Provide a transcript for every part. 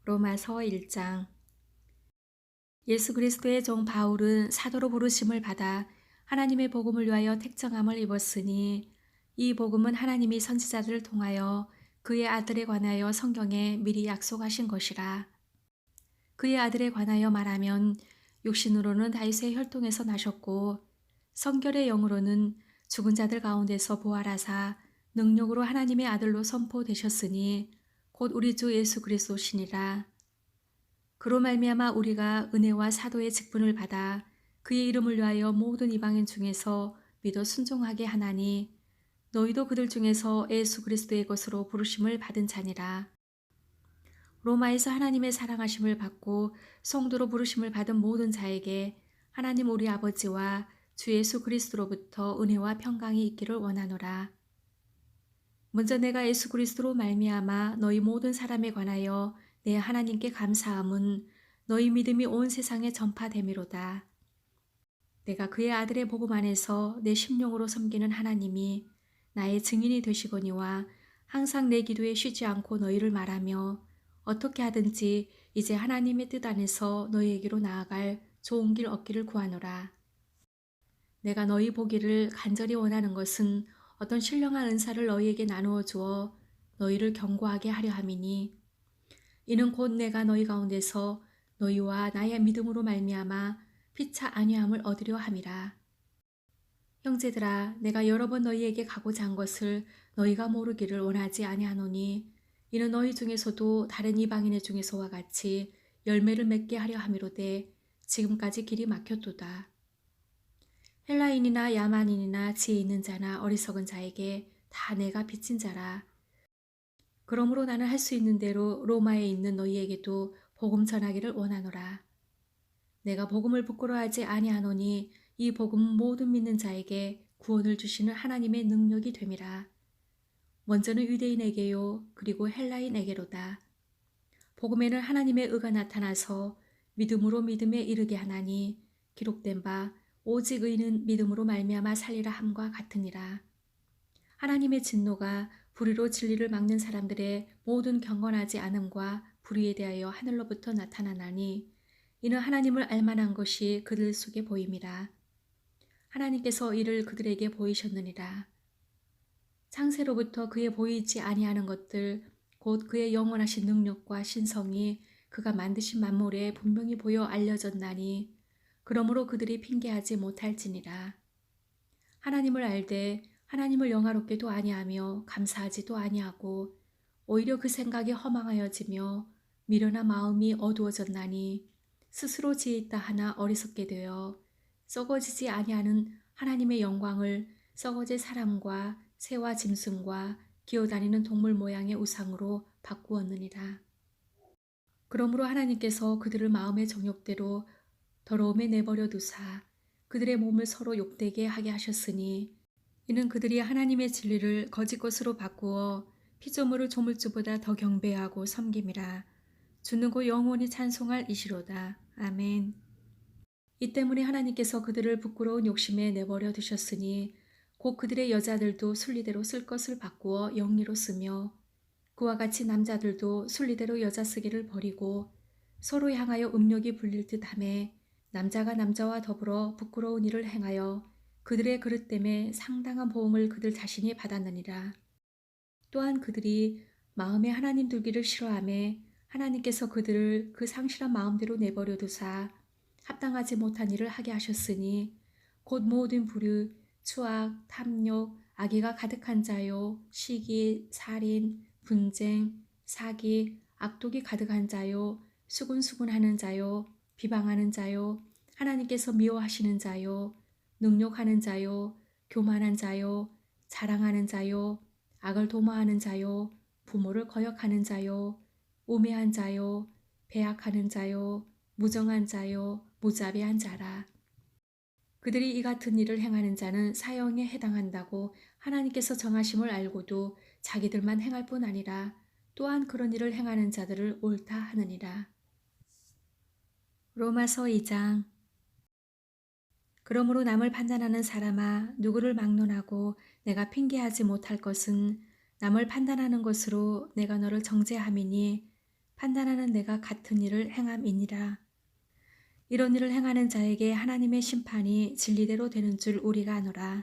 로마서 1장. 예수 그리스도의 종 바울은 사도로 부르심을 받아 하나님의 복음을 위하여 택정함을 입었으니 이 복음은 하나님이 선지자들을 통하여 그의 아들에 관하여 성경에 미리 약속하신 것이라. 그의 아들에 관하여 말하면 육신으로는 다윗의 혈통에서 나셨고 성결의 영으로는 죽은 자들 가운데서 부활하사 능력으로 하나님의 아들로 선포되셨으니 곧 우리 주 예수 그리스도시니라. 그로 말미암아 우리가 은혜와 사도의 직분을 받아 그의 이름을 위하여 모든 이방인 중에서 믿어 순종하게 하나니 너희도 그들 중에서 예수 그리스도의 것으로 부르심을 받은 자니라. 로마에서 하나님의 사랑하심을 받고 성도로 부르심을 받은 모든 자에게 하나님 우리 아버지와 주 예수 그리스도로부터 은혜와 평강이 있기를 원하노라. 먼저 내가 예수 그리스도로 말미암아 너희 모든 사람에 관하여 내 하나님께 감사함은 너희 믿음이 온 세상에 전파됨이로다. 내가 그의 아들의 복음 안에서 내 심령으로 섬기는 하나님이 나의 증인이 되시거니와 항상 내 기도에 쉬지 않고 너희를 말하며 어떻게 하든지 이제 하나님의 뜻 안에서 너희에게로 나아갈 좋은 길 얻기를 구하노라. 내가 너희 보기를 간절히 원하는 것은 어떤 신령한 은사를 너희에게 나누어 주어 너희를 견고하게 하려 함이니 이는 곧 내가 너희 가운데서 너희와 나의 믿음으로 말미암아 피차 안위함을 얻으려 함이라. 형제들아, 내가 여러 번 너희에게 가고자 한 것을 너희가 모르기를 원하지 아니하노니 이는 너희 중에서도 다른 이방인의 중에서와 같이 열매를 맺게 하려 함이로되 지금까지 길이 막혔도다. 헬라인이나 야만인이나 지혜 있는 자나 어리석은 자에게 다 내가 빚진 자라. 그러므로 나는 할 수 있는 대로 로마에 있는 너희에게도 복음 전하기를 원하노라. 내가 복음을 부끄러워하지 아니하노니 이 복음은 모든 믿는 자에게 구원을 주시는 하나님의 능력이 됨이라. 먼저는 유대인에게요 그리고 헬라인에게로다. 복음에는 하나님의 의가 나타나서 믿음으로 믿음에 이르게 하나니 기록된 바 오직 의는 믿음으로 말미암아 살리라 함과 같으니라. 하나님의 진노가 불의로 진리를 막는 사람들의 모든 경건하지 않음과 불의에 대하여 하늘로부터 나타나나니 이는 하나님을 알만한 것이 그들 속에 보임이라. 하나님께서 이를 그들에게 보이셨느니라. 창세로부터 그의 보이지 아니하는 것들 곧 그의 영원하신 능력과 신성이 그가 만드신 만물에 분명히 보여 알려졌나니 그러므로 그들이 핑계하지 못할지니라. 하나님을 알되 하나님을 영화롭게도 아니하며 감사하지도 아니하고 오히려 그 생각에 허망하여지며 미련한 마음이 어두워졌나니 스스로 지혜있다 하나 어리석게 되어 썩어지지 아니하는 하나님의 영광을 썩어질 사람과 새와 짐승과 기어다니는 동물 모양의 우상으로 바꾸었느니라. 그러므로 하나님께서 그들을 마음의 정욕대로 더러움에 내버려 두사 그들의 몸을 서로 욕되게 하게 하셨으니 이는 그들이 하나님의 진리를 거짓 것으로 바꾸어 피조물을 조물주보다 더 경배하고 섬김이라. 주는 곧 영원히 찬송할 이시로다. 아멘. 이 때문에 하나님께서 그들을 부끄러운 욕심에 내버려 두셨으니 곧 그들의 여자들도 순리대로 쓸 것을 바꾸어 영리로 쓰며 그와 같이 남자들도 순리대로 여자 쓰기를 버리고 서로 향하여 음욕이 불릴 듯하매 남자가 남자와 더불어 부끄러운 일을 행하여 그들의 그릇 때문에 상당한 보응을 그들 자신이 받았느니라. 또한 그들이 마음에 하나님 두기를 싫어하매 하나님께서 그들을 그 상실한 마음대로 내버려 두사 합당하지 못한 일을 하게 하셨으니 곧 모든 불의, 추악, 탐욕, 악의가 가득한 자요, 시기, 살인, 분쟁, 사기, 악독이 가득한 자요, 수군수군하는 자요, 비방하는 자요, 하나님께서 미워하시는 자요, 능욕하는 자요, 교만한 자요, 자랑하는 자요, 악을 도모하는 자요, 부모를 거역하는 자요, 우매한 자요, 배약하는 자요, 무정한 자요, 무자비한 자라. 그들이 이 같은 일을 행하는 자는 사형에 해당한다고 하나님께서 정하심을 알고도 자기들만 행할 뿐 아니라 또한 그런 일을 행하는 자들을 옳다 하느니라. 로마서 2장. 그러므로 남을 판단하는 사람아 누구를 막론하고 내가 핑계하지 못할 것은 남을 판단하는 것으로 내가 너를 정죄함이니 판단하는 내가 같은 일을 행함이니라. 이런 일을 행하는 자에게 하나님의 심판이 진리대로 되는 줄 우리가 아노라.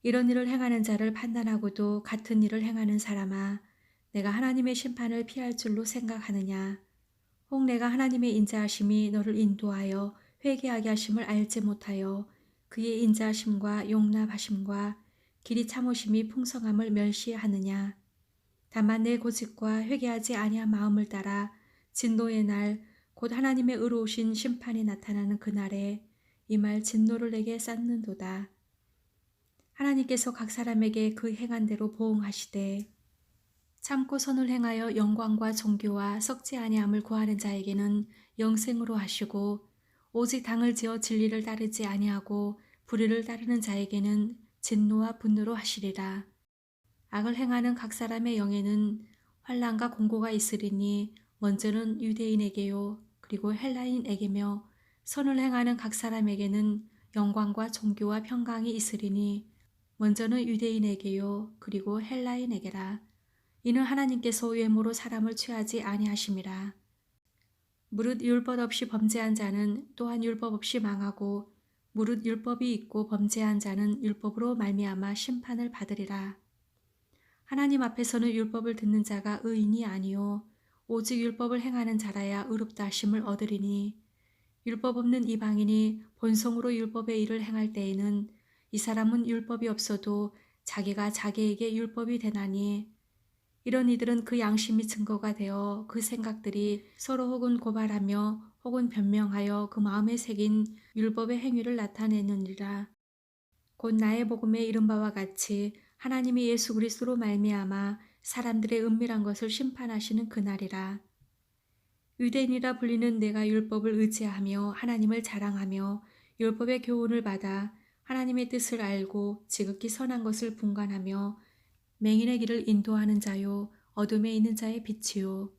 이런 일을 행하는 자를 판단하고도 같은 일을 행하는 사람아, 내가 하나님의 심판을 피할 줄로 생각하느냐? 혹 내가 하나님의 인자하심이 너를 인도하여 회개하게 하심을 알지 못하여 그의 인자하심과 용납하심과 길이 참으심이 풍성함을 멸시하느냐? 다만 내 고집과 회개하지 아니한 마음을 따라 진노의 날 곧 하나님의 의로우신 심판이 나타나는 그날에 이 말 진노를 내게 쌓는도다. 하나님께서 각 사람에게 그 행한 대로 보응하시되 참고 선을 행하여 영광과 존귀와 썩지 아니함을 구하는 자에게는 영생으로 하시고 오직 당을 지어 진리를 따르지 아니하고 불의를 따르는 자에게는 진노와 분노로 하시리라. 악을 행하는 각 사람의 영에는 환난과 공고가 있으리니 먼저는 유대인에게요 그리고 헬라인에게며 선을 행하는 각 사람에게는 영광과 존귀와 평강이 있으리니 먼저는 유대인에게요 그리고 헬라인에게라. 이는 하나님께서 외모로 사람을 취하지 아니하심이라. 무릇 율법 없이 범죄한 자는 또한 율법 없이 망하고 무릇 율법이 있고 범죄한 자는 율법으로 말미암아 심판을 받으리라. 하나님 앞에서는 율법을 듣는 자가 의인이 아니요 오직 율법을 행하는 자라야 의롭다 하심을 얻으리니 율법 없는 이방인이 본성으로 율법의 일을 행할 때에는 이 사람은 율법이 없어도 자기가 자기에게 율법이 되나니 이런 이들은 그 양심이 증거가 되어 그 생각들이 서로 혹은 고발하며 혹은 변명하여 그 마음에 새긴 율법의 행위를 나타내느니라. 곧 나의 복음에 이른 바와 같이 하나님이 예수 그리스도로 말미암아 사람들의 은밀한 것을 심판하시는 그날이라. 유대인이라 불리는 내가 율법을 의지하며 하나님을 자랑하며 율법의 교훈을 받아 하나님의 뜻을 알고 지극히 선한 것을 분간하며 맹인의 길을 인도하는 자요 어둠에 있는 자의 빛이요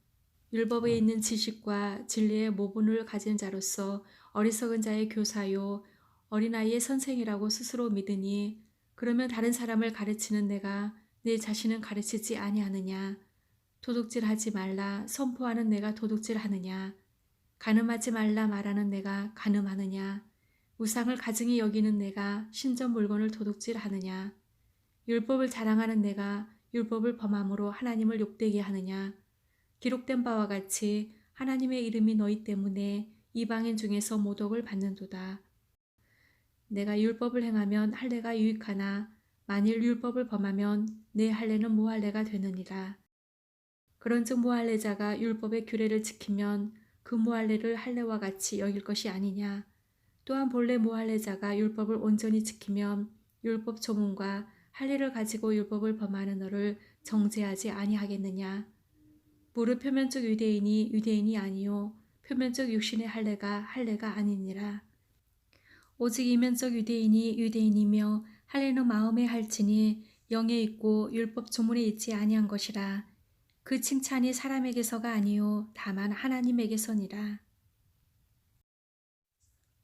율법에 있는 지식과 진리의 모분을 가진 자로서 어리석은 자의 교사요 어린아이의 선생이라고 스스로 믿으니 그러면 다른 사람을 가르치는 내가 내 자신은 가르치지 아니하느냐? 도둑질하지 말라 선포하는 내가 도둑질하느냐? 간음하지 말라 말하는 내가 간음하느냐? 우상을 가증히 여기는 내가 신전 물건을 도둑질하느냐? 율법을 자랑하는 내가 율법을 범함으로 하나님을 욕되게 하느냐? 기록된 바와 같이 하나님의 이름이 너희 때문에 이방인 중에서 모독을 받는도다. 내가 율법을 행하면 할례가 유익하나 만일 율법을 범하면 내 할례는 무할례가 되느니라. 그런즉 무할례자가 율법의 규례를 지키면 그 무할례를 할례와 같이 여길 것이 아니냐. 또한 본래 무할례자가 율법을 온전히 지키면 율법 조문과 할례를 가지고 율법을 범하는 너를 정죄하지 아니하겠느냐. 무릇 표면적 유대인이 유대인이 아니요 표면적 육신의 할례가 아니니라. 오직 이면적 유대인이 유대인이며 할례는 마음에 할지니 영에 있고 율법 조문에 있지 아니한 것이라. 그 칭찬이 사람에게서가 아니요 다만 하나님에게서니라.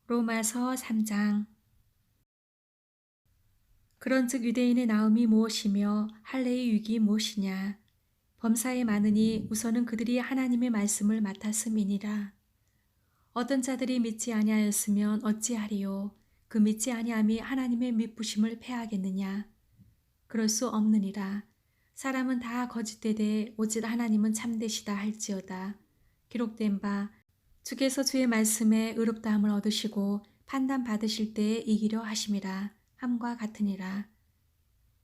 로마서 3장. 그런즉 유대인의 나음이 무엇이며 할례의 유익이 무엇이냐. 범사에 많으니 우선은 그들이 하나님의 말씀을 맡았음이니라. 어떤 자들이 믿지 아니하였으면 어찌하리요. 그 믿지 아니함이 하나님의 믿부심을 패하겠느냐. 그럴 수 없느니라. 사람은 다 거짓되되 오직 하나님은 참되시다 할지어다. 기록된 바 주께서 주의 말씀에 의롭다함을 얻으시고 판단 받으실 때에 이기려 하심이라 함과 같으니라.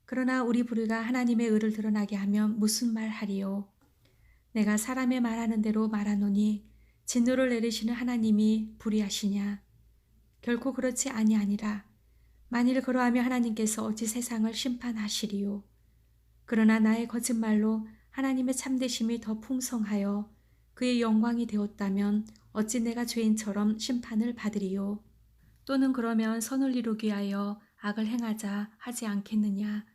그러나 우리 불의가 하나님의 의를 드러나게 하면 무슨 말 하리요. 내가 사람의 말하는 대로 말하노니 진노를 내리시는 하나님이 불의하시냐. 결코 그렇지 아니하니라. 만일 그러하며 하나님께서 어찌 세상을 심판하시리요. 그러나 나의 거짓말로 하나님의 참되심이 더 풍성하여 그의 영광이 되었다면 어찌 내가 죄인처럼 심판을 받으리요. 또는 그러면 선을 이루기 위하여 악을 행하자 하지 않겠느냐.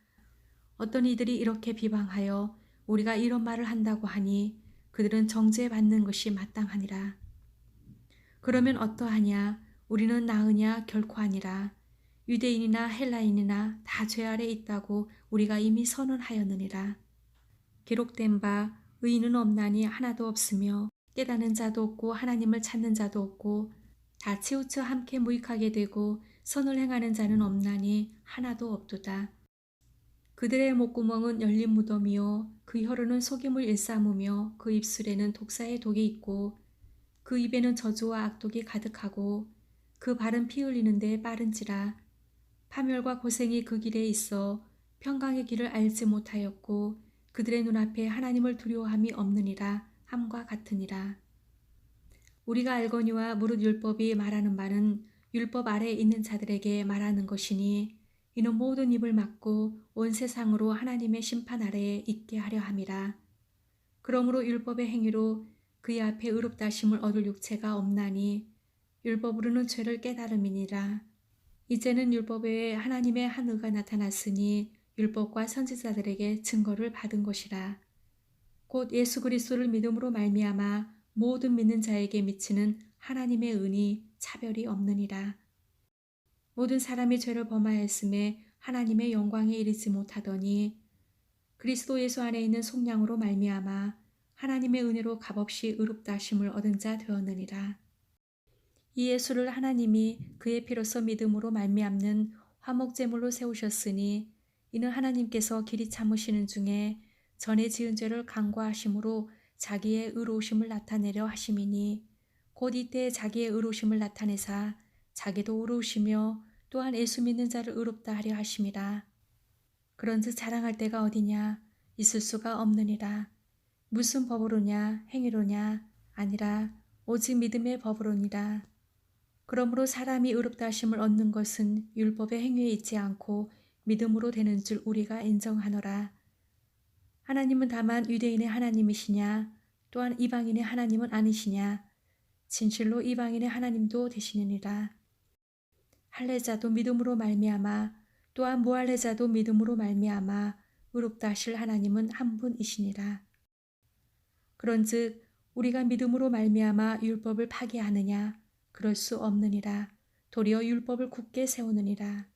어떤 이들이 이렇게 비방하여 우리가 이런 말을 한다고 하니 그들은 정죄받는 것이 마땅하니라. 그러면 어떠하냐. 우리는 나으냐 결코 아니라. 유대인이나 헬라인이나 다 죄 아래 있다고 우리가 이미 선언하였느니라. 기록된 바 의인은 없나니 하나도 없으며 깨닫는 자도 없고 하나님을 찾는 자도 없고 다 치우쳐 함께 무익하게 되고 선을 행하는 자는 없나니 하나도 없도다. 그들의 목구멍은 열린 무덤이요 그 혀로는 속임을 일삼으며 그 입술에는 독사의 독이 있고 그 입에는 저주와 악독이 가득하고 그 발은 피 흘리는 데 빠른지라. 파멸과 고생이 그 길에 있어 평강의 길을 알지 못하였고 그들의 눈앞에 하나님을 두려워함이 없느니라 함과 같으니라. 우리가 알거니와 무릇 율법이 말하는 바는 율법 아래에 있는 자들에게 말하는 것이니 이는 모든 입을 막고 온 세상으로 하나님의 심판 아래에 있게 하려 함이라. 그러므로 율법의 행위로 그의 앞에 의롭다 하심을 얻을 육체가 없나니 율법으로는 죄를 깨달음이니라. 이제는 율법 외에 하나님의 한 의가 나타났으니 율법과 선지자들에게 증거를 받은 것이라. 곧 예수 그리스도를 믿음으로 말미암아 모든 믿는 자에게 미치는 하나님의 은이 차별이 없느니라. 모든 사람이 죄를 범하였음에 하나님의 영광에 이르지 못하더니 그리스도 예수 안에 있는 속량으로 말미암아 하나님의 은혜로 값없이 의롭다 하심을 얻은 자 되었느니라. 이 예수를 하나님이 그의 피로서 믿음으로 말미암는 화목제물로 세우셨으니 이는 하나님께서 길이 참으시는 중에 전에 지은 죄를 간과하심으로 자기의 의로우심을 나타내려 하심이니 곧 이때 자기의 의로우심을 나타내사 자기도 의로우시며 또한 예수 믿는 자를 의롭다 하려 하심이라. 그런즉 자랑할 데가 어디냐? 있을 수가 없느니라. 무슨 법으로냐? 행위로냐? 아니라 오직 믿음의 법으로니라. 그러므로 사람이 의롭다 하심을 얻는 것은 율법의 행위에 있지 않고 믿음으로 되는 줄 우리가 인정하노라. 하나님은 다만 유대인의 하나님이시냐? 또한 이방인의 하나님은 아니시냐? 진실로 이방인의 하나님도 되시느니라. 할례자도 믿음으로 말미암아 또한 무할례자도 믿음으로 말미암아 의롭다 하실 하나님은 한 분이시니라. 그런즉 우리가 믿음으로 말미암아 율법을 파기하느냐? 그럴 수 없느니라. 도리어 율법을 굳게 세우느니라.